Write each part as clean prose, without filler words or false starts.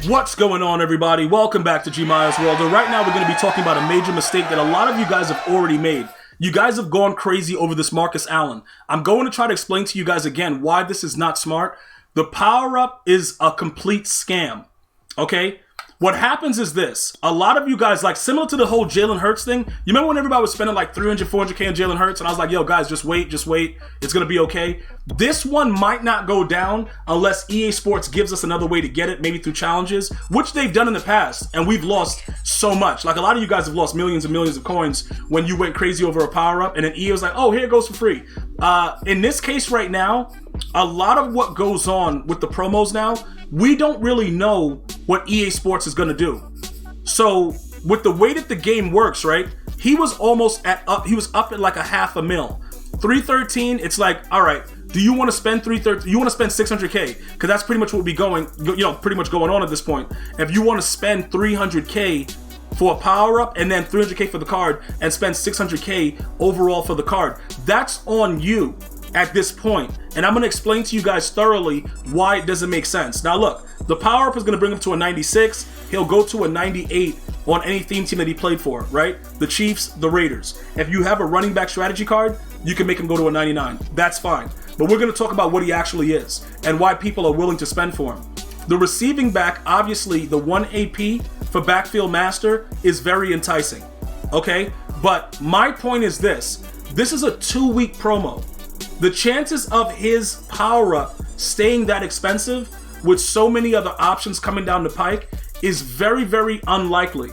What's going on, everybody? Welcome back to GmiasWorld. And right now we're going to be talking about a major mistake that a lot of you guys have already made. You guys have gone crazy over this Marcus Allen. I'm going to try to explain to you guys again why this is not smart. The power-up is a complete scam, okay? What happens is this. A lot of you guys, like similar to the whole Jalen Hurts thing, you remember when everybody was spending like 300, 400K on Jalen Hurts? And I was like, yo, guys, just wait. It's going to be okay. This one might not go down unless EA Sports gives us another way to get it, maybe through challenges, which they've done in the past. And we've lost so much. Like a lot of you guys have lost millions and millions of coins when you went crazy over a power-up. And then EA was like, oh, here it goes for free. In this case right now, a lot of what goes on with the promos now, we don't really know what EA Sports is going to do. So with the way that the game works, right? He was almost up at like a $500,000. 313, it's like, all right, do you want to spend 313? You want to spend 600K? Because that's pretty much what would be going, pretty much going on at this point. If you want to spend 300K for a power-up and then 300K for the card and spend 600K overall for the card, that's on you at this point. And I'm going to explain to you guys thoroughly why it doesn't make sense. Now look, the power-up is going to bring him to a 96. He'll go to a 98 on any theme team that he played for, right? The Chiefs, the Raiders. If you have a running back strategy card, you can make him go to a 99. That's fine. But we're going to talk about what he actually is and why people are willing to spend for him. The receiving back, obviously, the 1 AP for Backfield Master is very enticing, okay? But my point is this. This is a 2-week promo. The chances of his power-up staying that expensive with so many other options coming down the pike is very, very unlikely.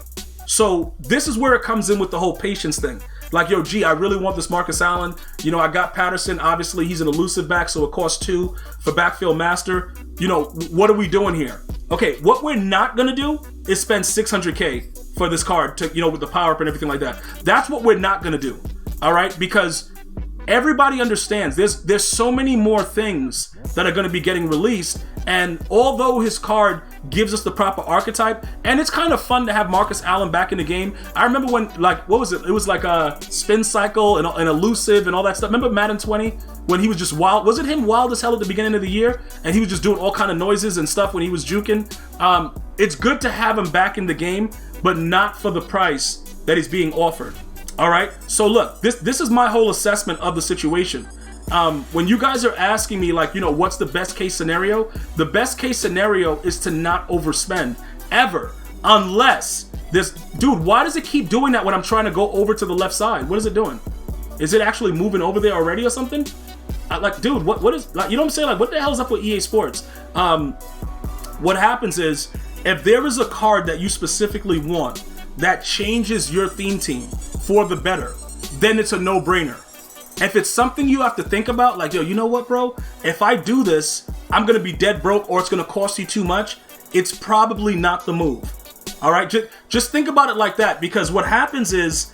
So this is where it comes in with the whole patience thing. Like, yo, I really want this Marcus Allen. I got Patterson. Obviously, he's an elusive back, so it costs 2 for Backfield Master. What are we doing here? Okay, what we're not going to do is spend 600K for this card to, with the power-up and everything like that. That's what we're not going to do, all right? Because everybody understands there's so many more things that are going to be getting released, and although his card gives us the proper archetype, and it's kind of fun to have Marcus Allen back in the game. I remember when, like, what was it? It was like a spin cycle and elusive and all that stuff. Remember Madden 20 when he was just wild? Was it him wild as hell at the beginning of the year? And he was just doing all kind of noises and stuff when he was juking. It's good to have him back in the game, but not for the price that he's being offered. All right, so look, this is my whole assessment of the situation. When you guys are asking me, like, what's the best case scenario? The best case scenario is to not overspend ever, unless this dude. Why does it keep doing that when I'm trying to go over to the left side? What is it doing? Is it actually moving over there already or something? Like, dude, what is, like, you know what I'm saying? Like, what the hell is up with EA Sports? What happens is, if there is a card that you specifically want that changes your theme team for the better, then it's a no-brainer. If it's something you have to think about, like, yo, you know what, bro? If I do this, I'm going to be dead broke or it's going to cost you too much. It's probably not the move. All right? Just think about it like that, because what happens is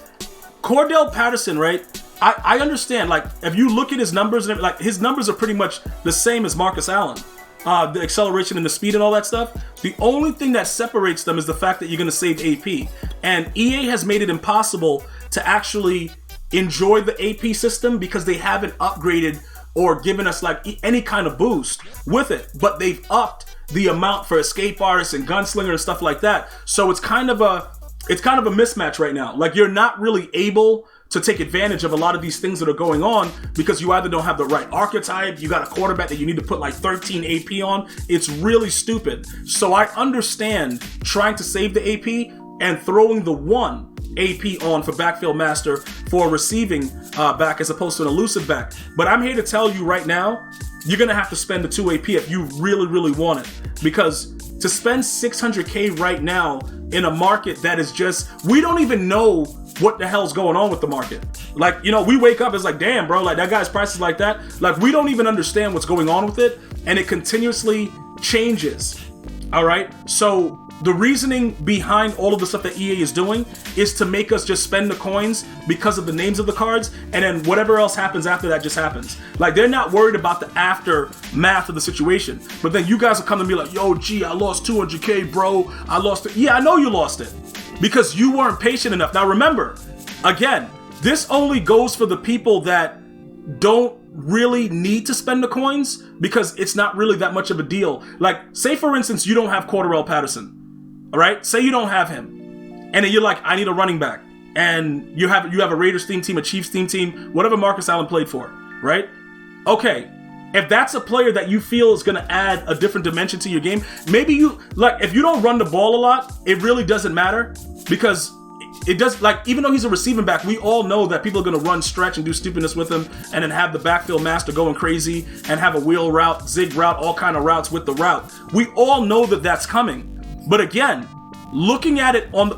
Cordell Patterson, right? I understand, like, if you look at his numbers, and like, his numbers are pretty much the same as Marcus Allen. The acceleration and the speed and all that stuff. The only thing that separates them is the fact that you're going to save AP. And EA has made it impossible to actually enjoy the AP system because they haven't upgraded or given us like any kind of boost with it. But they've upped the amount for escape artists and gunslinger and stuff like that. So it's kind of a mismatch right now. Like, you're not really able to take advantage of a lot of these things that are going on because you either don't have the right archetype, you got a quarterback that you need to put like 13 AP on. It's really stupid. So I understand trying to save the AP and throwing the 1 AP on for Backfield Master for a receiving back as opposed to an elusive back. But I'm here to tell you right now, you're going to have to spend the 2 AP if you really, really want it. Because to spend 600K right now in a market that is just, we don't even know what the hell's going on with the market. Like, we wake up, it's like, damn, bro, like that guy's price is like that. Like, we don't even understand what's going on with it, and it continuously changes. All right? So the reasoning behind all of the stuff that EA is doing is to make us just spend the coins because of the names of the cards, and then whatever else happens after that just happens. Like, they're not worried about the aftermath of the situation. But then you guys will come to me like, yo, I lost 200K, bro. I lost it. Yeah, I know you lost it because you weren't patient enough. Now remember, again, this only goes for the people that don't really need to spend the coins because it's not really that much of a deal. Like, say for instance, you don't have Cordarrelle Patterson, all right? Say you don't have him, and then you're like, I need a running back, and you have a Raiders theme team, a Chiefs theme team, whatever Marcus Allen played for, right? Okay, if that's a player that you feel is going to add a different dimension to your game, maybe you, like, if you don't run the ball a lot, it really doesn't matter because it does, like, even though he's a receiving back, we all know that people are going to run stretch and do stupidness with him and then have the backfield master going crazy and have a wheel route, zig route, all kind of routes with the route. We all know that that's coming. But again, looking at it on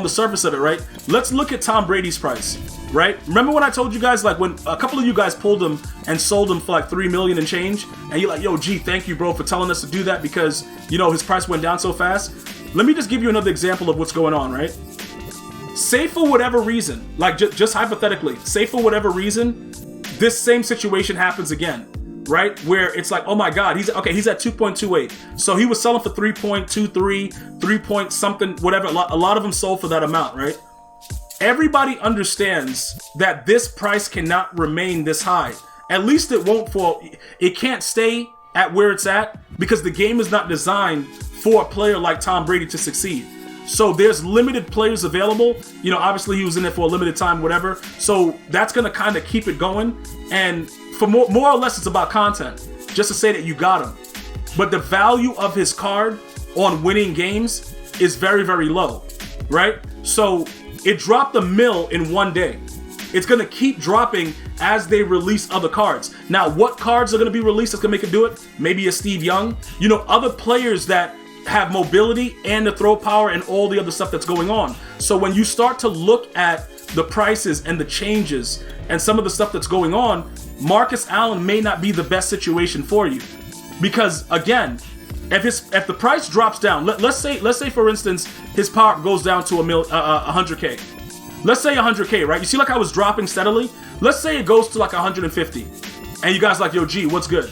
the surface of it, right? Let's look at Tom Brady's price, right? Remember when I told you guys, like, when a couple of you guys pulled him and sold him for like $3 million and change, and you're like, yo, G, thank you, bro, for telling us to do that because, you know, his price went down so fast. Let me just give you another example of what's going on, right? Say for whatever reason, like just hypothetically, say for whatever reason, this same situation happens again, right? Where it's like, oh my God, he's at 2.28. So he was selling for 3.23, 3 point something, whatever. A lot of them sold for that amount, right? Everybody understands that this price cannot remain this high. At least it won't fall. It can't stay at where it's at because the game is not designed for a player like Tom Brady to succeed. So there's limited players available. You know, obviously he was in there for a limited time, whatever. So that's going to kind of keep it going. And for more or less, it's about content, just to say that you got him. But the value of his card on winning games is very, very low, right? So it dropped $1 million in one day. It's going to keep dropping as they release other cards. Now, what cards are going to be released that's going to make it do it? Maybe a Steve Young. You know, other players that have mobility and the throw power and all the other stuff that's going on. So when you start to look at the prices and the changes and some of the stuff that's going on, Marcus Allen may not be the best situation for you. Because again, if the price drops down, let's say for instance his power goes down to 100K. Let's say 100K, right? You see like I was dropping steadily? Let's say it goes to like 150. And you guys like, yo, G, what's good?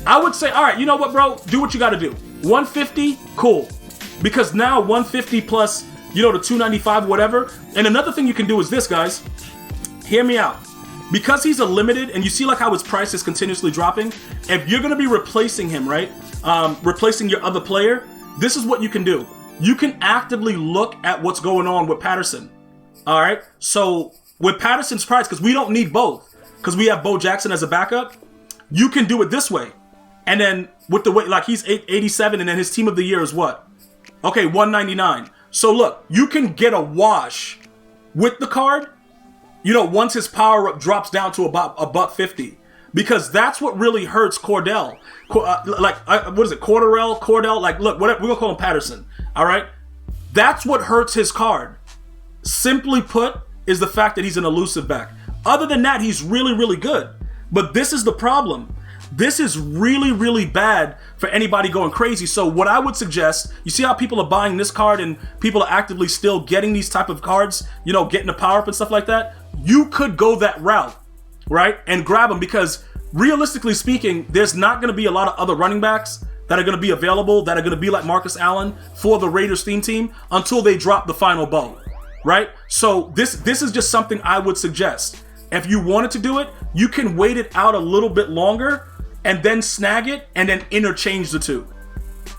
I would say, all right, you know what, bro? Do what you got to do. 150, cool. Because now 150 plus, you know, the 295, whatever. And another thing you can do is this, guys. Hear me out. Because he's a limited, and you see like how his price is continuously dropping, if you're going to be replacing him, right? Replacing your other player, this is what you can do. You can actively look at what's going on with Patterson. All right? So with Patterson's price, because we don't need both, because we have Bo Jackson as a backup, you can do it this way. And then with the way, like he's 87, and then his team of the year is what? Okay, 199. So look, you can get a wash with the card, you know, once his power up drops down to about $150, because that's what really hurts Cordell. What is it? Cordell? Like, look, we're gonna call him Patterson. All right, that's what hurts his card. Simply put, is the fact that he's an elusive back. Other than that, he's really, really good. But this is the problem. This is really, really bad for anybody going crazy. So what I would suggest, you see how people are buying this card and people are actively still getting these type of cards, you know, getting the power up and stuff like that. You could go that route, right? And grab them, because realistically speaking, there's not going to be a lot of other running backs that are going to be available that are going to be like Marcus Allen for the Raiders theme team until they drop the final bow, right? So this is just something I would suggest. If you wanted to do it, you can wait it out a little bit longer and then snag it and then interchange the two.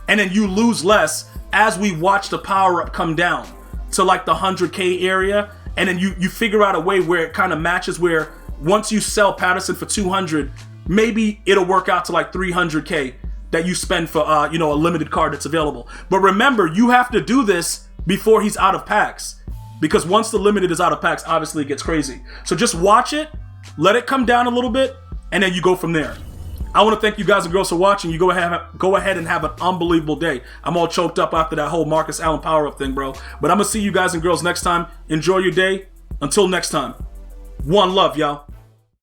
And then you lose less as we watch the power up come down to like the 100K area. And then you figure out a way where it kind of matches, where once you sell Patterson for 200, maybe it'll work out to like 300K that you spend for, you know, a limited card that's available. But remember, you have to do this before he's out of packs, because once the limited is out of packs, obviously it gets crazy. So just watch it, let it come down a little bit, and then you go from there. I want to thank you guys and girls for watching. You go ahead and have an unbelievable day. I'm all choked up after that whole Marcus Allen power-up thing, bro. But I'm going to see you guys and girls next time. Enjoy your day. Until next time. One love, y'all.